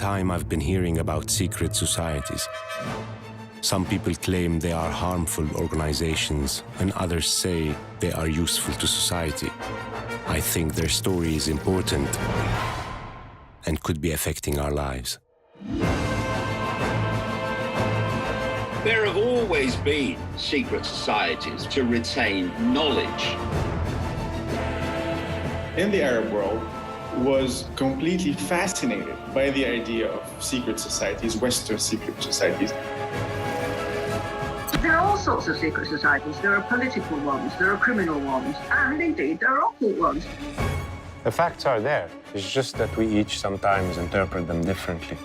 time I've been hearing about secret societies. Some people claim they are harmful organizations, and others say they are useful to society. I think their story is important and could be affecting our lives. There have always been secret societies to retain knowledge. In the Arab world, was completely fascinated by the idea of secret societies, Western secret societies. There are all sorts of secret societies. There are political ones, there are criminal ones, and indeed there are occult ones. The facts are there. It's just that we each sometimes interpret them differently.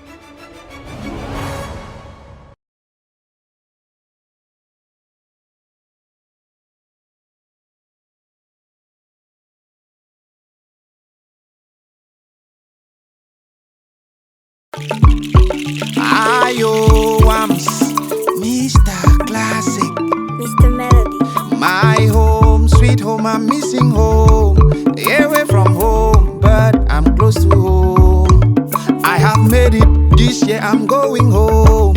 Wams, Mr. Classic, Mr. Melody. My home, sweet home, I'm missing home. Away from home, but I'm close to home. I have made it, this year I'm going home.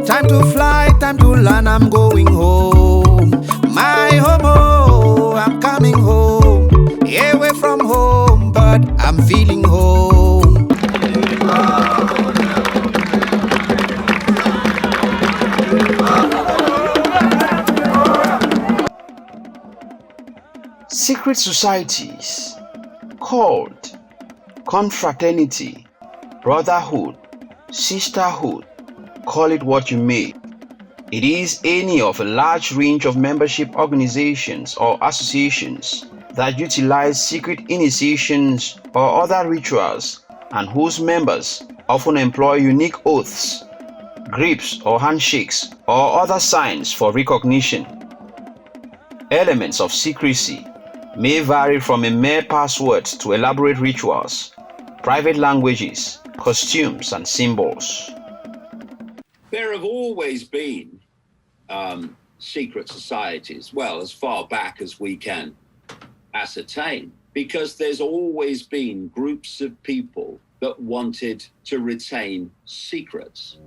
Time to fly, time to land, I'm going home. My home, oh, I'm coming home. Away from home, but I'm feeling home. Secret societies, cult, confraternity, brotherhood, sisterhood, call it what you may. It is any of a large range of membership organizations or associations that utilize secret initiations or other rituals and whose members often employ unique oaths, grips or handshakes or other signs for recognition. Elements of secrecy may vary from a mere password to elaborate rituals, private languages, costumes, and symbols. There have always been secret societies, well, as far back as we can ascertain, because there's always been groups of people that wanted to retain secrets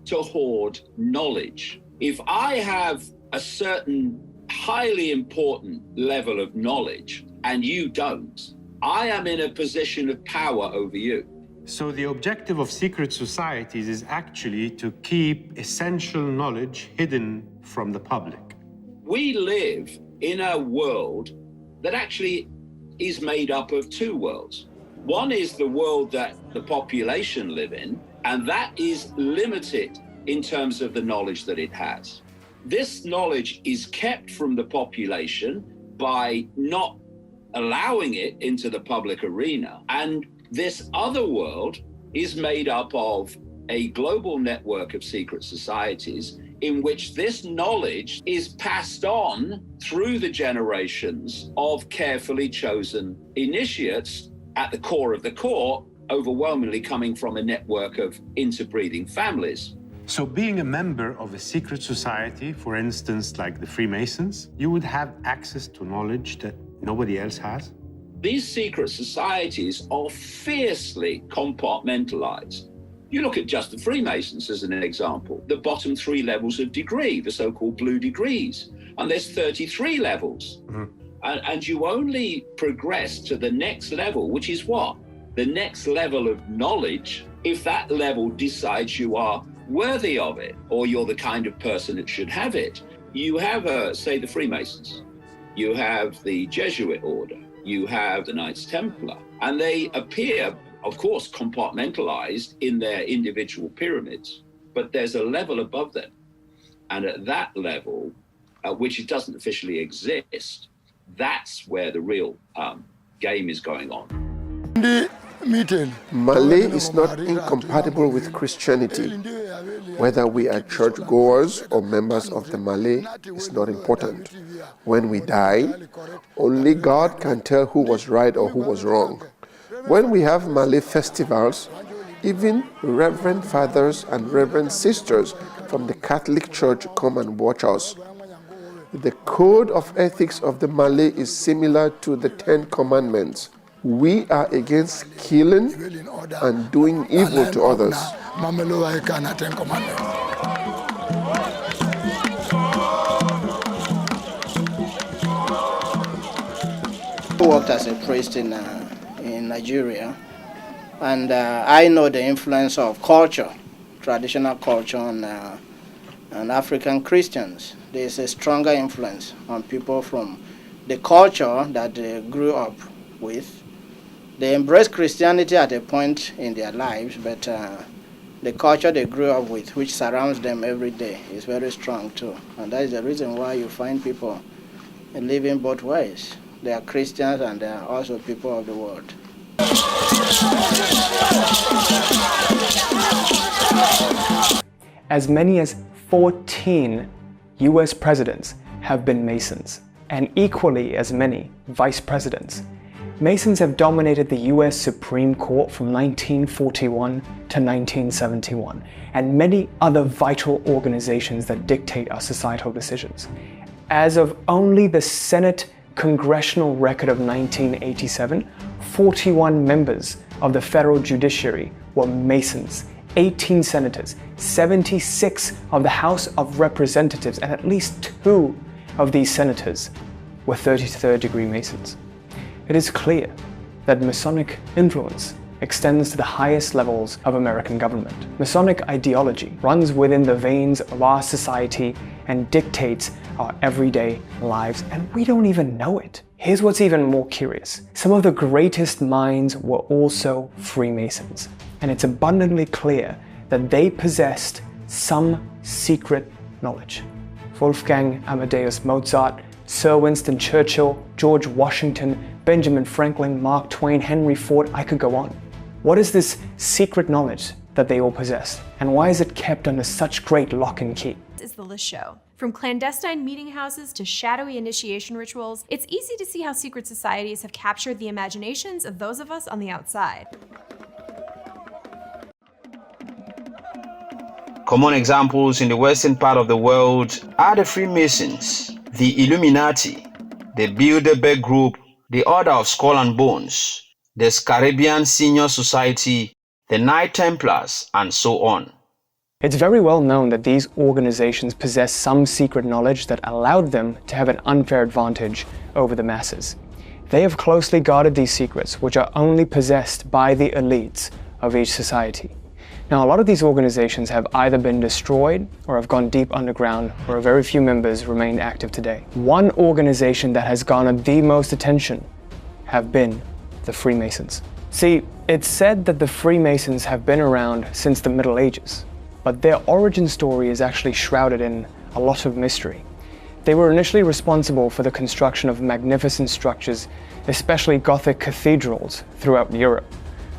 to hoard knowledge. If I have a certain highly important level of knowledge and you don't, I am in a position of power over you. So the objective of secret societies is actually to keep essential knowledge hidden from the public. We live in a world that actually is made up of two worlds. One is the world that the population live in, and that is limited in terms of the knowledge that it has. This knowledge is kept from the population by not allowing it into the public arena. And this other world is made up of a global network of secret societies in which this knowledge is passed on through the generations of carefully chosen initiates at the core of the core, overwhelmingly coming from a network of interbreeding families. So being a member of a secret society, for instance, like the Freemasons, you would have access to knowledge that nobody else has? These secret societies are fiercely compartmentalized. You look at just the Freemasons as an example, the bottom 3 levels of degree, the so-called blue degrees, and there's 33 levels. Mm-hmm. And you only progress to the next level, which is what? The next level of knowledge, if that level decides you are worthy of it, or you're the kind of person that should have it. You have, say, the Freemasons, you have the Jesuit order, you have the Knights Templar, and they appear, of course, compartmentalized in their individual pyramids, but there's a level above them. And at that level, which it doesn't officially exist, that's where the real game is going on. Malay is not incompatible with Christianity. Whether we are churchgoers or members of the Malay is not important. When we die, only God can tell who was right or who was wrong. When we have Malay festivals, even reverend fathers and reverend sisters from the Catholic Church come and watch us. The code of ethics of the Malay is similar to the 10 Commandments. We are against killing and doing evil to others. I worked as a priest in Nigeria, and I know the influence of culture, traditional culture on African Christians. There's a stronger influence on people from the culture that they grew up with. They embrace Christianity at a point in their lives, but the culture they grew up with, which surrounds them every day, is very strong too. And that is the reason why you find people living both ways. They are Christians and they are also people of the world. As many as 14 US presidents have been Masons, and equally as many vice presidents. Masons have dominated the US Supreme Court from 1941 to 1971, and many other vital organizations that dictate our societal decisions. As of only the Senate Congressional Record of 1987, 41 members of the federal judiciary were Masons, 18 senators, 76 of the House of Representatives, and at least 2 of these senators were 33rd degree Masons. It is clear that Masonic influence extends to the highest levels of American government. Masonic ideology runs within the veins of our society and dictates our everyday lives, and we don't even know it. Here's what's even more curious. Some of the greatest minds were also Freemasons, and it's abundantly clear that they possessed some secret knowledge. Wolfgang Amadeus Mozart, Sir Winston Churchill, George Washington, Benjamin Franklin, Mark Twain, Henry Ford, I could go on. What is this secret knowledge that they all possessed, and why is it kept under such great lock and key? Is the list show. From clandestine meeting houses to shadowy initiation rituals, it's easy to see how secret societies have captured the imaginations of those of us on the outside. Common examples in the western part of the world are the Freemasons, the Illuminati, the Bilderberg Group, the Order of Skull and Bones, the Caribbean Senior Society, the Knight Templars, and so on. It's very well known that these organizations possess some secret knowledge that allowed them to have an unfair advantage over the masses. They have closely guarded these secrets, which are only possessed by the elites of each society. Now, a lot of these organizations have either been destroyed or have gone deep underground, where very few members remain active today. One organization that has garnered the most attention have been the Freemasons. See, it's said that the Freemasons have been around since the Middle Ages, but their origin story is actually shrouded in a lot of mystery. They were initially responsible for the construction of magnificent structures, especially Gothic cathedrals throughout Europe.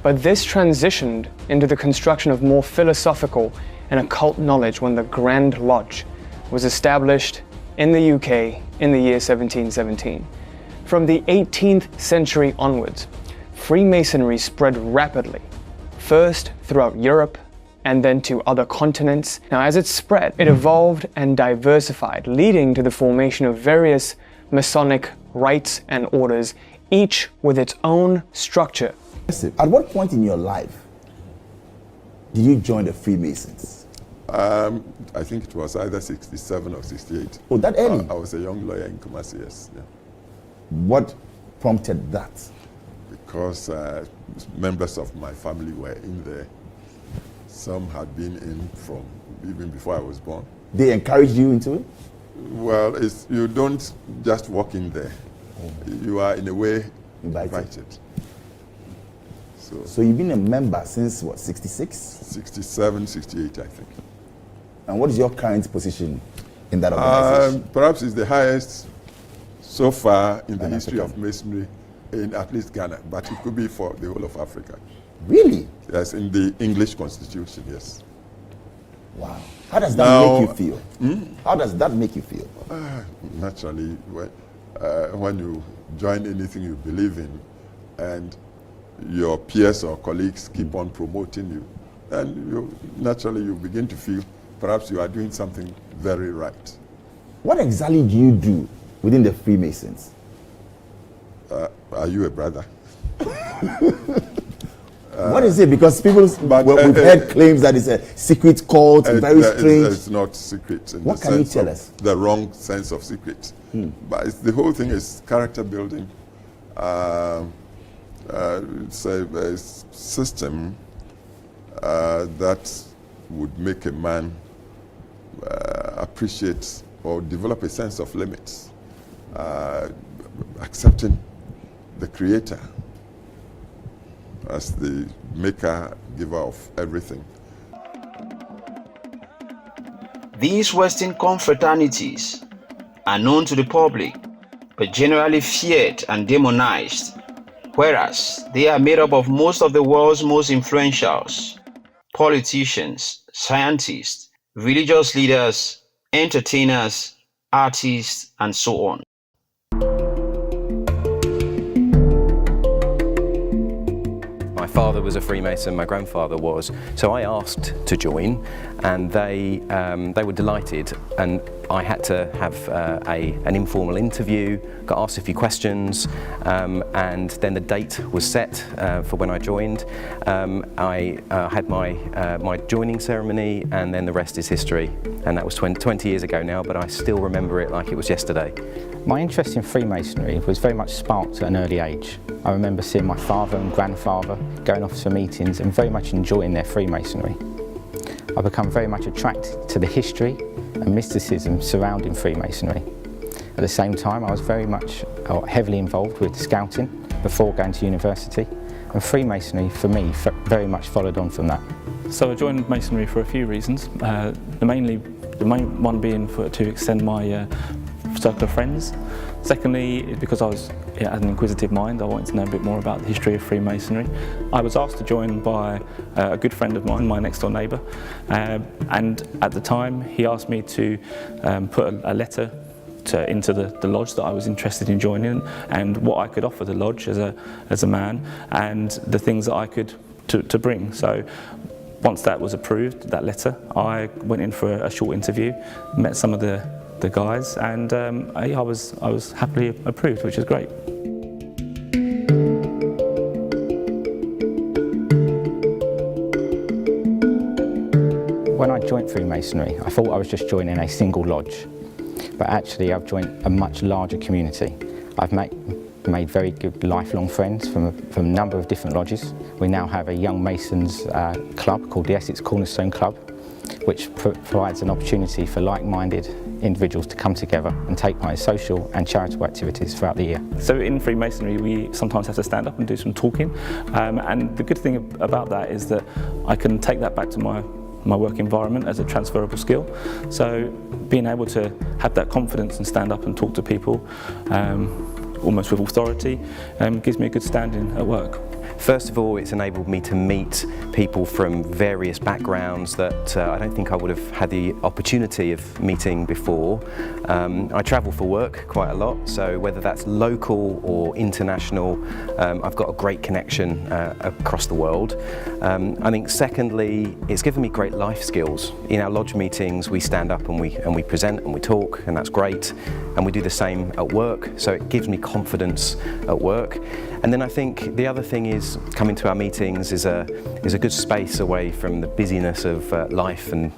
But this transitioned into the construction of more philosophical and occult knowledge when the Grand Lodge was established in the UK in the year 1717. From the 18th century onwards, Freemasonry spread rapidly, first throughout Europe and then to other continents. Now, as it spread, it evolved and diversified, leading to the formation of various Masonic rites and orders, each with its own structure. At what point in your life did you join the Freemasons? I think it was either 67 or 68. Oh, that early? I was a young lawyer in Kumasi, yes. Yeah. What prompted that? Because members of my family were in there. Some had been in from even before I was born. They encouraged you into it? Well, you don't just walk in there. Oh. You are, in a way, invited. So you've been a member since, what, 66? 67, 68, I think. And what is your current position in that organization? Perhaps it's the highest so far in the history of Masonry, in at least Ghana, but it could be for the whole of Africa. Really? Yes, in the English Constitution, yes. Wow. How does that make you feel? How does that make you feel? Naturally, when you join anything you believe in, and your peers or colleagues keep on promoting you, and naturally you begin to feel perhaps you are doing something very right. What exactly do you do within the Freemasons? Are you a brother? What is it? Because people, we've heard claims that it's a secret cult, very strange. It's not secret. What can you tell us? The wrong sense of secret. But the whole thing is character building. It's a system that would make a man appreciate or develop a sense of limits, accepting the Creator as the maker, giver of everything. These Western confraternities are known to the public, but generally feared and demonized, whereas they are made up of most of the world's most influentials, politicians, scientists, religious leaders, entertainers, artists, and so on. My father was a Freemason, my grandfather was, so I asked to join, and they were delighted, and I had to have an informal interview, got asked a few questions, and then the date was set for when I joined. I had my joining ceremony, and then the rest is history, and that was 20 years ago now, but I still remember it like it was yesterday. My interest in Freemasonry was very much sparked at an early age. I remember seeing my father and grandfather going off to meetings and very much enjoying their Freemasonry. I became very much attracted to the history and mysticism surrounding Freemasonry. At the same time, I was very much heavily involved with scouting before going to university, and Freemasonry for me very much followed on from that. So I joined Masonry for a few reasons. The main one being to extend my circle of friends. Secondly, because I had an inquisitive mind, I wanted to know a bit more about the history of Freemasonry. I was asked to join by a good friend of mine, my next door neighbour, and at the time he asked me to put a letter into the lodge that I was interested in joining, and what I could offer the lodge as a man, and the things that I could to bring. So once that was approved, that letter, I went in for a short interview, met some of the guys, and I was happily approved, which is great. When I joined Freemasonry, I thought I was just joining a single lodge, but actually I've joined a much larger community. I've made very good lifelong friends from a number of different lodges. We now have a young Masons club called the Essex Cornerstone Club, which provides an opportunity for like-minded individuals to come together and take part in social and charitable activities throughout the year. So in Freemasonry we sometimes have to stand up and do some talking, and the good thing about that is that I can take that back to my work environment as a transferable skill. So being able to have that confidence and stand up and talk to people almost with authority gives me a good standing at work. First of all, it's enabled me to meet people from various backgrounds that I don't think I would have had the opportunity of meeting before. I travel for work quite a lot, so whether that's local or international, I've got a great connection across the world. I think secondly, it's given me great life skills. In our lodge meetings, we stand up and we present and we talk, and that's great. And we do the same at work, so it gives me confidence at work. And then I think the other thing is coming to our meetings is a good space away from the busyness of life and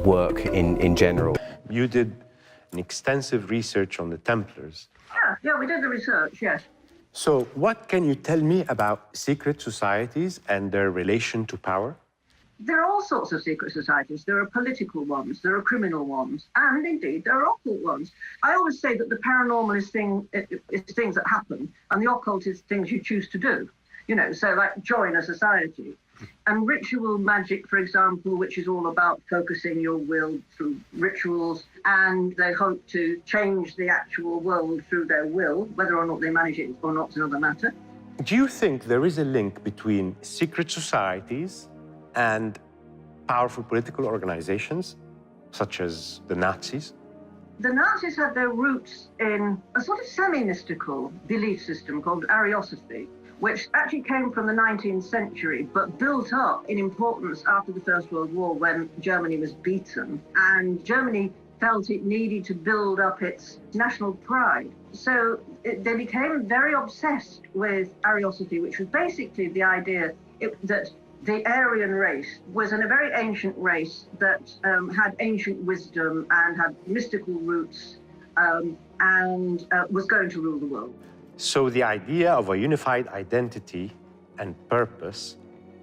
work in general. You did an extensive research on the Templars. Yeah, we did the research, yes. So what can you tell me about secret societies and their relation to power? There are all sorts of secret societies. There are political ones, there are criminal ones, and indeed there are occult ones. I always say that the paranormal is things that happen, and the occult is things you choose to do. You know, so like join a society. And ritual magic, for example, which is all about focusing your will through rituals, and they hope to change the actual world through their will, whether or not they manage it or not is another matter. Do you think there is a link between secret societies and powerful political organizations, such as the Nazis? The Nazis had their roots in a sort of semi-mystical belief system called Ariosophy, which actually came from the 19th century, but built up in importance after the First World War when Germany was beaten. And Germany felt it needed to build up its national pride. So they became very obsessed with Ariosity, which was basically the idea that the Aryan race was a very ancient race that had ancient wisdom and had mystical roots and was going to rule the world. So the idea of a unified identity and purpose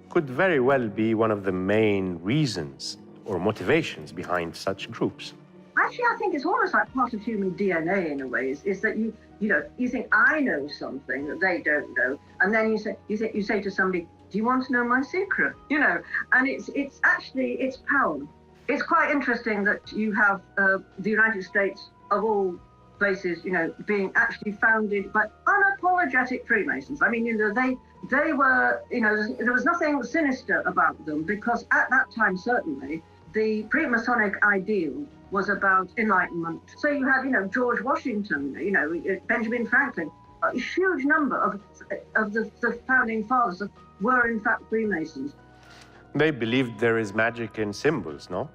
could very well be one of the main reasons or motivations behind such groups. Actually, I think it's almost like part of human DNA in a way, is that you think I know something that they don't know, and then you say to somebody, do you want to know my secret? And it's actually power. It's quite interesting that you have the United States, of all places, being actually founded by unapologetic Freemasons. I mean, they were, there was nothing sinister about them, because at that time, certainly, the pre-Masonic ideal was about enlightenment. So you had, George Washington, Benjamin Franklin, a huge number of the founding fathers were in fact Freemasons. They believed there is magic in symbols, no?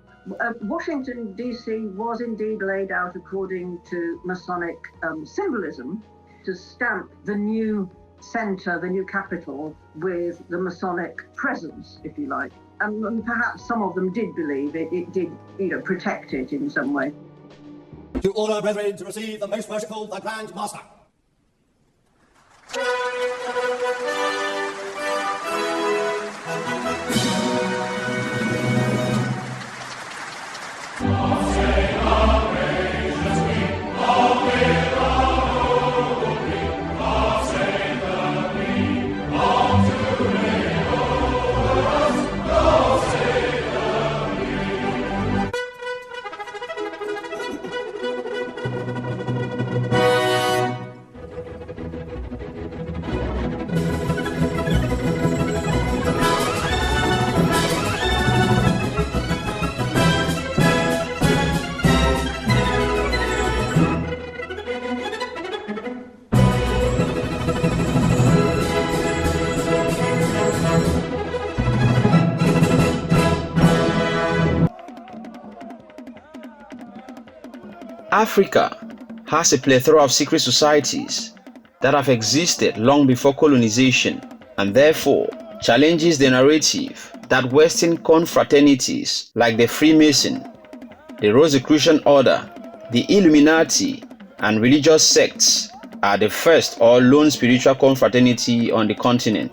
Washington, D.C. was indeed laid out according to Masonic symbolism to stamp the new center, the new capital, with the Masonic presence, if you like. And perhaps some of them did believe it did, protect it in some way. To all our brethren to receive the most merciful, the Grand Master. Africa has a plethora of secret societies that have existed long before colonization, and therefore challenges the narrative that Western confraternities like the Freemason, the Rosicrucian Order, the Illuminati, and religious sects are the first or lone spiritual confraternity on the continent.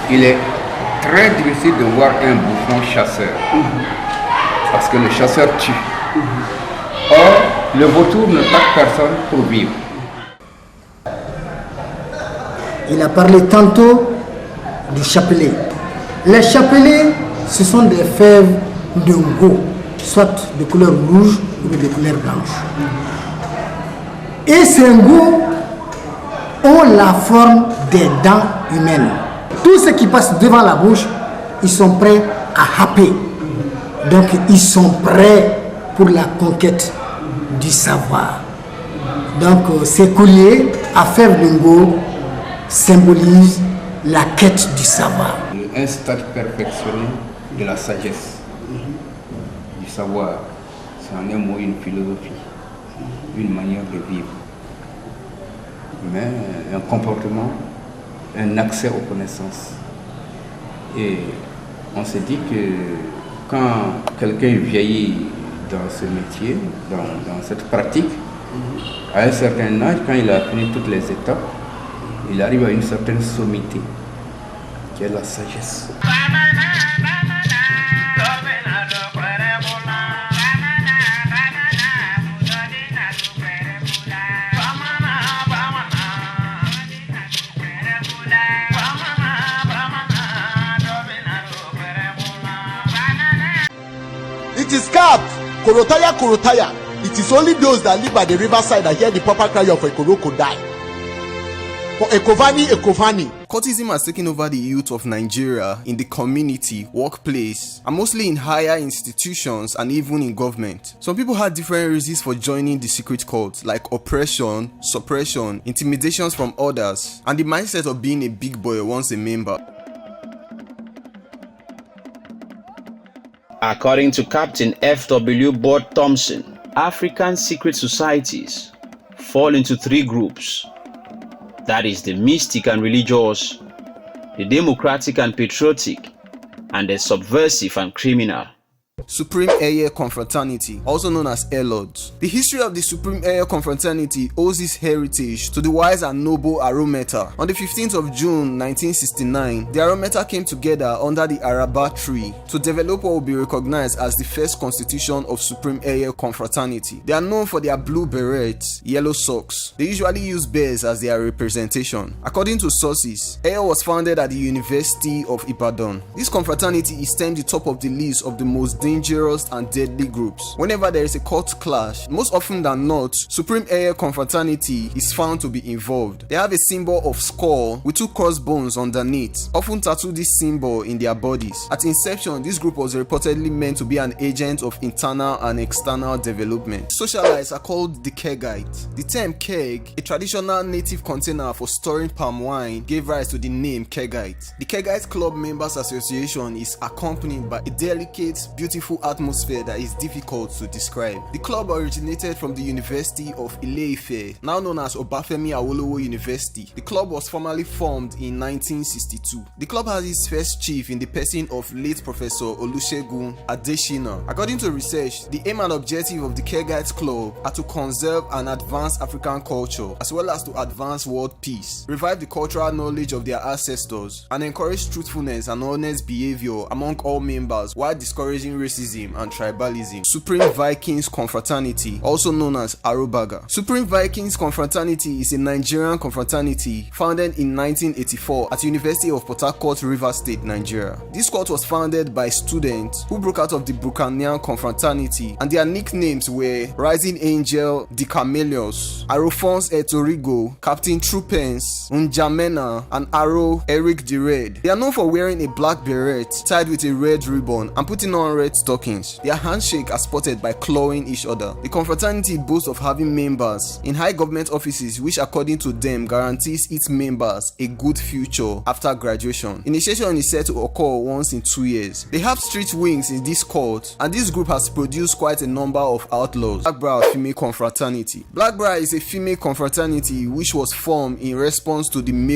Il est très difficile de voir un bouffon chasseur, parce que le chasseur tue. Or, le vautour ne tape personne pour vivre. Il a parlé tantôt du chapelet. Les chapelets, ce sont des fèves de ngô, soit de couleur rouge ou de couleur blanche. Et ces ngô ont la forme des dents humaines. Tout ce qui passe devant la bouche, ils sont prêts à happer. Donc ils sont prêts pour la conquête du savoir. Donc ces colliers à fèves de ngô symbolisent la quête du savoir. Un stade perfectionné de la sagesse, du savoir. C'est en un mot une philosophie, une manière de vivre. Mais un comportement, un accès aux connaissances. Et on se dit que quand quelqu'un vieillit dans ce métier, dans cette pratique, à un certain âge, quand il a fini toutes les étapes, il arrive à une certaine sommité, qui est la sagesse. Korotaya, Korotaya. It is only those that live by the riverside that hear the proper cry of Ekoroko die. For Ekovani, Ekovani. Cultism has taken over the youth of Nigeria in the community, workplace, and mostly in higher institutions and even in government. Some people had different reasons for joining the secret cult, like oppression, suppression, intimidations from others, and the mindset of being a big boy once a member. According to Captain F.W. Bud Thompson, African secret societies fall into three groups. That is the mystic and religious, the democratic and patriotic, and the subversive and criminal. Supreme Air Confraternity, also known as Airlords. The history of the Supreme Air Confraternity owes its heritage to the wise and noble Arometa. On the 15th of June 1969, the Arometa came together under the Araba tree to develop what will be recognized as the first constitution of Supreme Air Confraternity. They are known for their blue berets, yellow socks. They usually use bears as their representation. According to sources, Air was founded at the University of Ibadan. This confraternity is termed the top of the list of the most dangerous and deadly groups. Whenever there is a cult clash, most often than not, Supreme Air Confraternity is found to be involved. They have a symbol of skull with two crossbones underneath, often tattoo this symbol in their bodies. At inception, this group was reportedly meant to be an agent of internal and external development. Socialites are called the Kegite. The term keg, a traditional native container for storing palm wine, gave rise to the name Kegite. The Kegite Club Members Association is accompanied by a delicate, beautiful atmosphere that is difficult to describe. The club originated from the University of Ile-Ife, now known as Obafemi Awolowo University. The club was formally formed in 1962. The club has its first chief in the person of late Professor Olusegun Adeshina. According to research, the aim and objective of the Kegite Club are to conserve and advance African culture, as well as to advance world peace, revive the cultural knowledge of their ancestors, and encourage truthfulness and honest behavior among all members while discouraging racism and tribalism. Supreme Vikings Confraternity, also known as Arobaga. Supreme Vikings Confraternity is a Nigerian confraternity founded in 1984 at University of Port Harcourt, Rivers State, Nigeria. This cult was founded by students who broke out of the Bucanian Confraternity, and their nicknames were Rising Angel Dicamelios, Arofons Etorigo, Captain Trupens, Unjamena, and Aro Eric the Red. They are known for wearing a black beret tied with a red ribbon and putting on red stockings. Their handshake are spotted by clawing each other. The confraternity boasts of having members in high government offices, which according to them guarantees its members a good future after graduation. Initiation is said to occur once in 2 years. They have street wings in this cult, and this group has produced quite a number of outlaws. Blackbriar Female Confraternity. Blackbriar is a female confraternity which was formed in response to the male